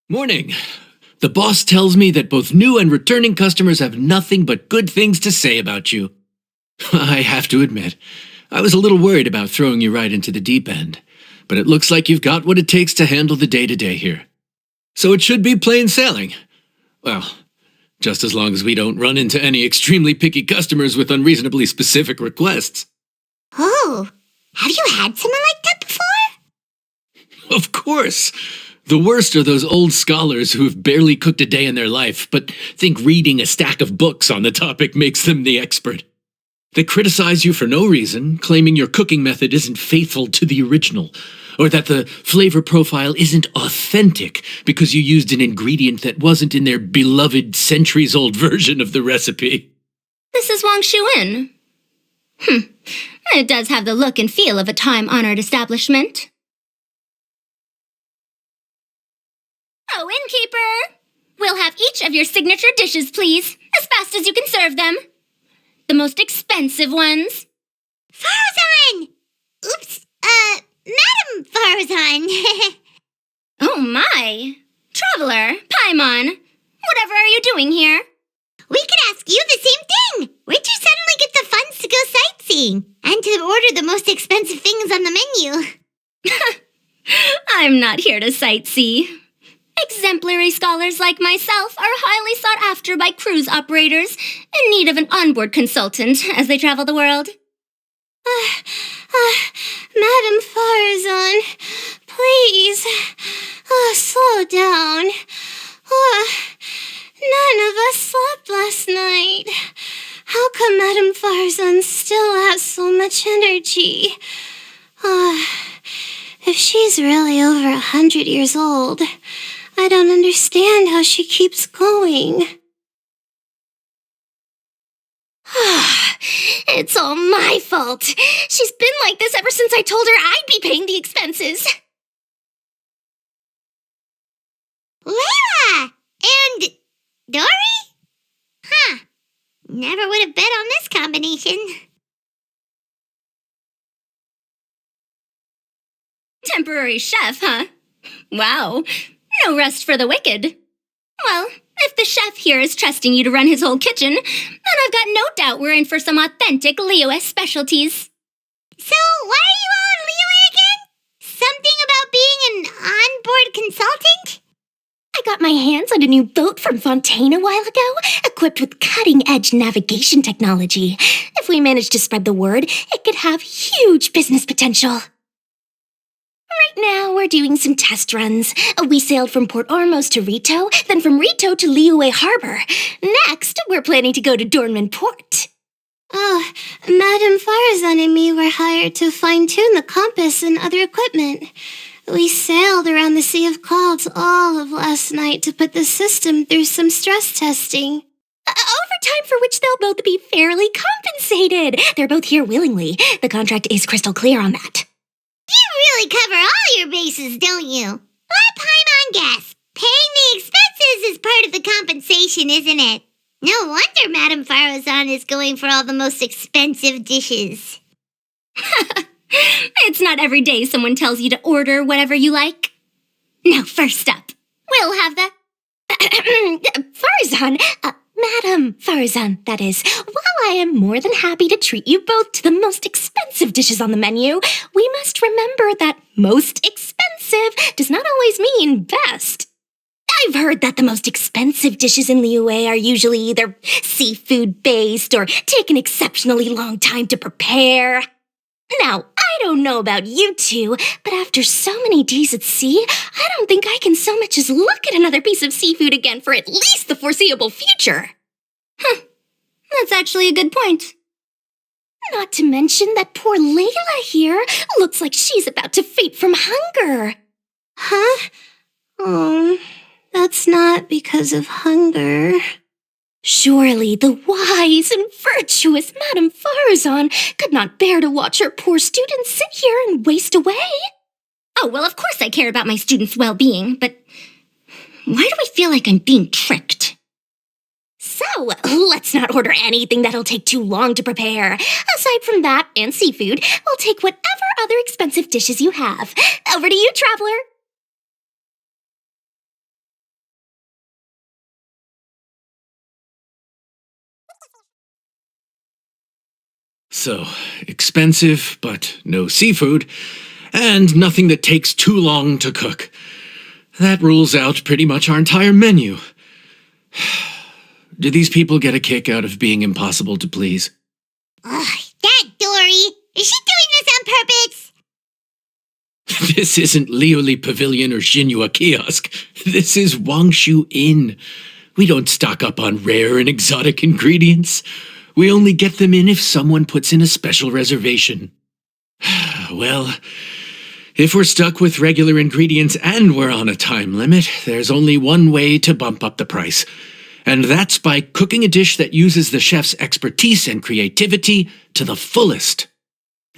Morning. The boss tells me that both new and returning customers have nothing but good things to say about you. I have to admit, I was a little worried about throwing you right into the deep end, but it looks like you've got what it takes to handle the day-to-day here. So it should be plain sailing. Well, just as long as we don't run into any extremely picky customers with unreasonably specific requests. Oh, have you had someone like that before? Of course! The worst are those old scholars who have barely cooked a day in their life, but think reading a stack of books on the topic makes them the expert. They criticize you for no reason, claiming your cooking method isn't faithful to the original, or that the flavor profile isn't authentic because you used an ingredient that wasn't in their beloved centuries-old version of the recipe. This is Yanxiao. It does have the look and feel of a time-honored establishment. Oh, innkeeper! We'll have each of your signature dishes, please, as fast as you can serve them. The most expensive ones. Farazan! Oops, Madam Farazan. Oh my! Traveler, Paimon, whatever are you doing here? We could ask you the same thing. Where'd you suddenly get the funds to go sightseeing? And to order the most expensive things on the menu? I'm not here to sightsee. Exemplary scholars like myself are highly sought after by cruise operators in need of an onboard consultant as they travel the world. Madam Farazan, please, slow down. None of us slept last night. How come Madam Farazan still has so much energy? If she's really over 100 years old, I don't understand how she keeps going. It's all my fault. She's been like this ever since I told her I'd be paying the expenses. Layla! And Dory? Never would have bet on this combination. Temporary chef, huh? Wow. No rest for the wicked. Well, if the chef here is trusting you to run his whole kitchen, then I've got no doubt we're in for some authentic Liyue specialties. So, why are you all in Liyue again? Something about being an onboard consultant? I got my hands on a new boat from Fontaine a while ago, equipped with cutting-edge navigation technology. If we manage to spread the word, it could have huge business potential. Right now, we're doing some test runs. We sailed from Port Ormos to Rito, then from Rito to Liyue Harbor. Next, we're planning to go to Dornman Port. Oh, Madam Farazan and me were hired to fine-tune the compass and other equipment. We sailed around the Sea of Clouds all of last night to put the system through some stress testing. Overtime for which they'll both be fairly compensated. They're both here willingly. The contract is crystal clear on that. You really cover all your bases, don't you? Let Paimon guess. Paying the expenses is part of the compensation, isn't it? No wonder Madam Farazan is going for all the most expensive dishes. It's not every day someone tells you to order whatever you like. Now, first up, we'll have the... Farazan, Madam Farazan, that is. While I am more than happy to treat you both to the most expensive dishes on the menu, we must remember that most expensive does not always mean best. I've heard that the most expensive dishes in Liyue are usually either seafood-based or take an exceptionally long time to prepare. Now, I don't know about you two, but after so many days at sea, I don't think I can so much as look at another piece of seafood again for at least the foreseeable future. That's actually a good point. Not to mention that poor Layla here looks like she's about to faint from hunger. Huh? Oh, that's not because of hunger. Surely the wise and virtuous Madame Farazan could not bear to watch her poor students sit here and waste away. Oh, well, of course I care about my students' well-being, but why do I feel like I'm being tricked? So, let's not order anything that'll take too long to prepare. Aside from that and seafood, we'll take whatever other expensive dishes you have. Over to you, traveler. So, expensive, but no seafood, and nothing that takes too long to cook. That rules out pretty much our entire menu. Do these people get a kick out of being impossible to please? Ugh, that Dory! Is she doing this on purpose? This isn't Lioli Pavilion or Xinhua Kiosk. This is Wangshu Inn. We don't stock up on rare and exotic ingredients. We only get them in if someone puts in a special reservation. Well, if we're stuck with regular ingredients and we're on a time limit, there's only one way to bump up the price. And that's by cooking a dish that uses the chef's expertise and creativity to the fullest.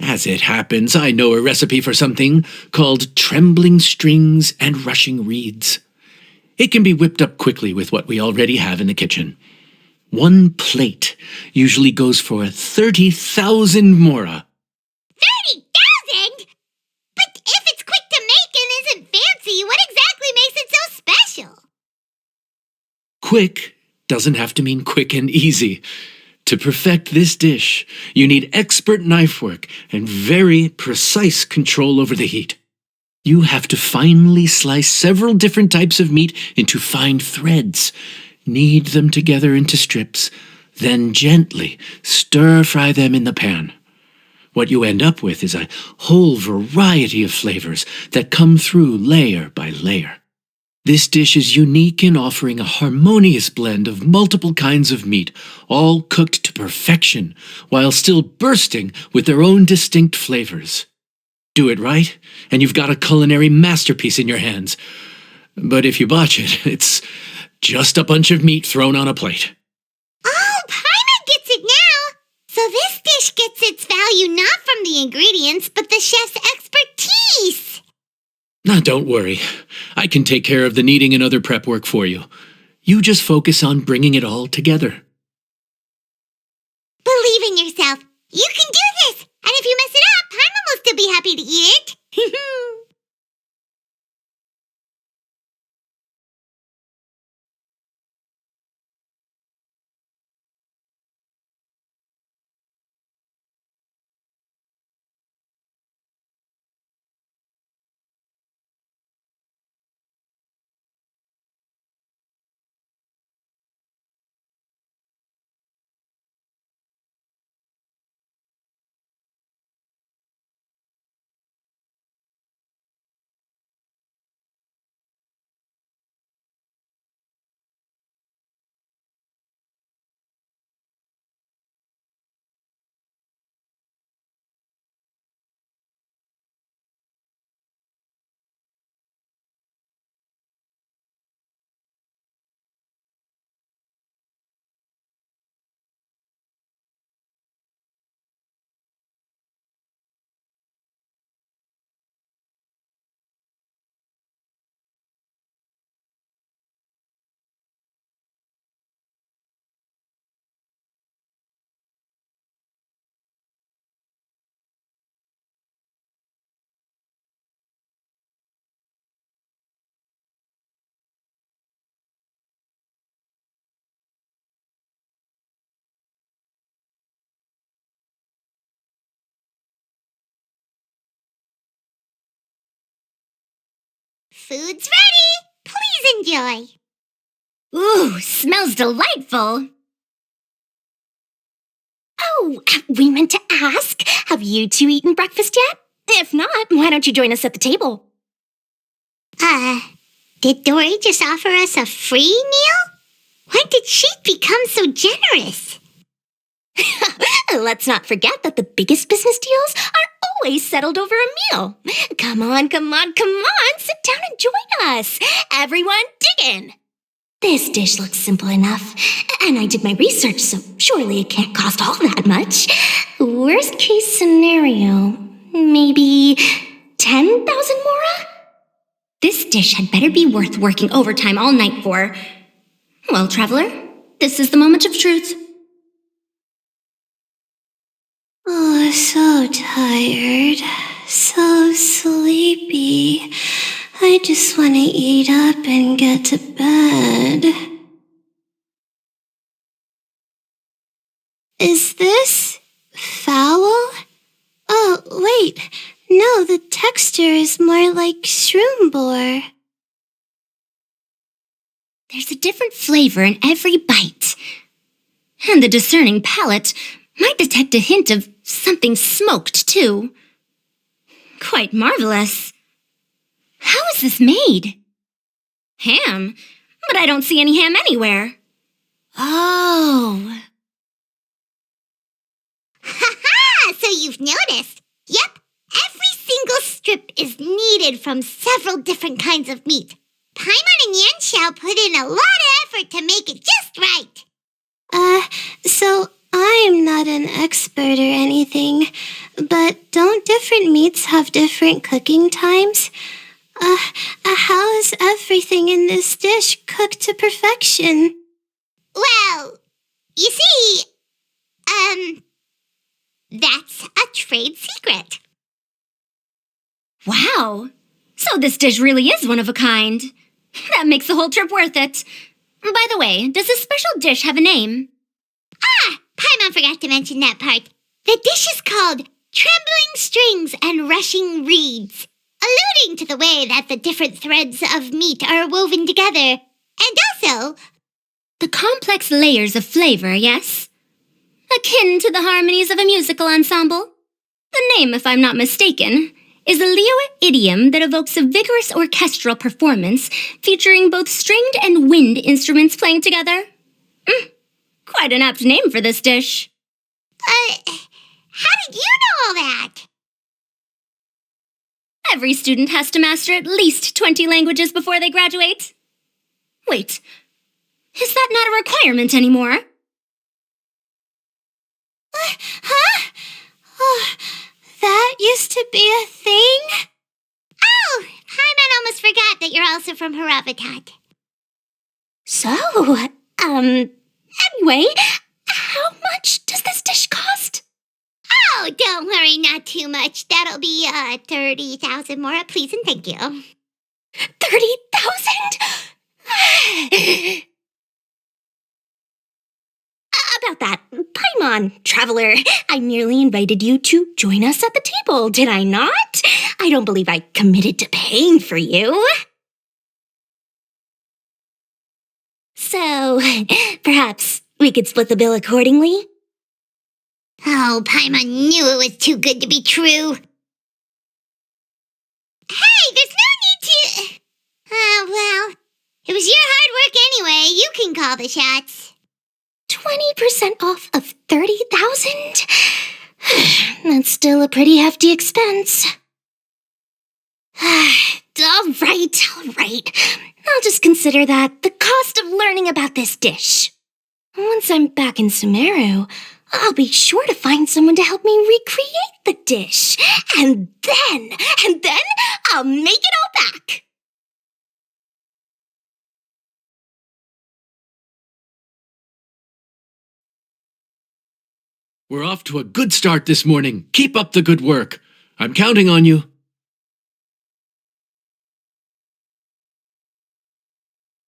As it happens, I know a recipe for something called trembling strings and rushing reeds. It can be whipped up quickly with what we already have in the kitchen. One plate usually goes for 30,000 mora. 30,000? But if it's quick to make and isn't fancy, what exactly makes it so special? Quick doesn't have to mean quick and easy. To perfect this dish, you need expert knife work and very precise control over the heat. You have to finely slice several different types of meat into fine threads, knead them together into strips, then gently stir-fry them in the pan. What you end up with is a whole variety of flavors that come through layer by layer. This dish is unique in offering a harmonious blend of multiple kinds of meat, all cooked to perfection, while still bursting with their own distinct flavors. Do it right, and you've got a culinary masterpiece in your hands. But if you botch it, it's just a bunch of meat thrown on a plate. Oh, Paimon gets it now! So this dish gets its value not from the ingredients, but the chef's expertise! Now, don't worry. I can take care of the kneading and other prep work for you. You just focus on bringing it all together. Believe in yourself. You can do this! And if you mess it up, Paimon will still be happy to eat it. Food's ready! Please enjoy! Ooh, smells delightful. Oh, we meant to ask, have you two eaten breakfast yet? If not, why don't you join us at the table? Did Dory just offer us a free meal? When did she become so generous? Let's not forget that the biggest business deals are always settled over a meal. Come on, sit down and join us. Everyone, dig in. This dish looks simple enough, and I did my research, so surely it can't cost all that much. Worst case scenario, maybe 10,000 mora? This dish had better be worth working overtime all night for. Well, traveler, this is the moment of truth. Oh, so tired, so sleepy. I just want to eat up and get to bed. Is this foul? Wait, no, the texture is more like shroom boar. There's a different flavor in every bite. And the discerning palate might detect a hint of something smoked, too. Quite marvelous. How is this made? Ham? But I don't see any ham anywhere. Oh. Ha-ha! So you've noticed. Yep, every single strip is kneaded from several different kinds of meat. Paimon and Yanxiao put in a lot of effort to make it just right. So I'm not an expert or anything, but don't different meats have different cooking times? How is everything in this dish cooked to perfection? Well, you see, that's a trade secret. Wow. So this dish really is one of a kind. That makes the whole trip worth it. By the way, does this special dish have a name? Paimon forgot to mention that part. The dish is called Trembling Strings and Rushing Reeds, alluding to the way that the different threads of meat are woven together, and also The complex layers of flavor, yes? Akin to the harmonies of a musical ensemble? The name, if I'm not mistaken, is a Liyue idiom that evokes a vigorous orchestral performance featuring both stringed and wind instruments playing together. Quite an apt name for this dish. how did you know all that? Every student has to master at least 20 languages before they graduate. Wait, is that not a requirement anymore? Huh? Oh, that used to be a thing? Oh, Paimon almost forgot that you're also from Haravatat. So, anyway, how much does this dish cost? Oh, don't worry, not too much. That'll be 30,000 more, please and thank you. 30,000? About that, Paimon, traveler, I merely invited you to join us at the table, did I not? I don't believe I committed to paying for you. So, perhaps we could split the bill accordingly? Oh, Paimon knew it was too good to be true. Hey, there's no need to... well, it was your hard work anyway. You can call the shots. 20% off of 30,000? That's still a pretty hefty expense. All right. I'll just consider that the cost of learning about this dish. Once I'm back in Sumeru, I'll be sure to find someone to help me recreate the dish. And then I'll make it all back. We're off to a good start this morning. Keep up the good work. I'm counting on you.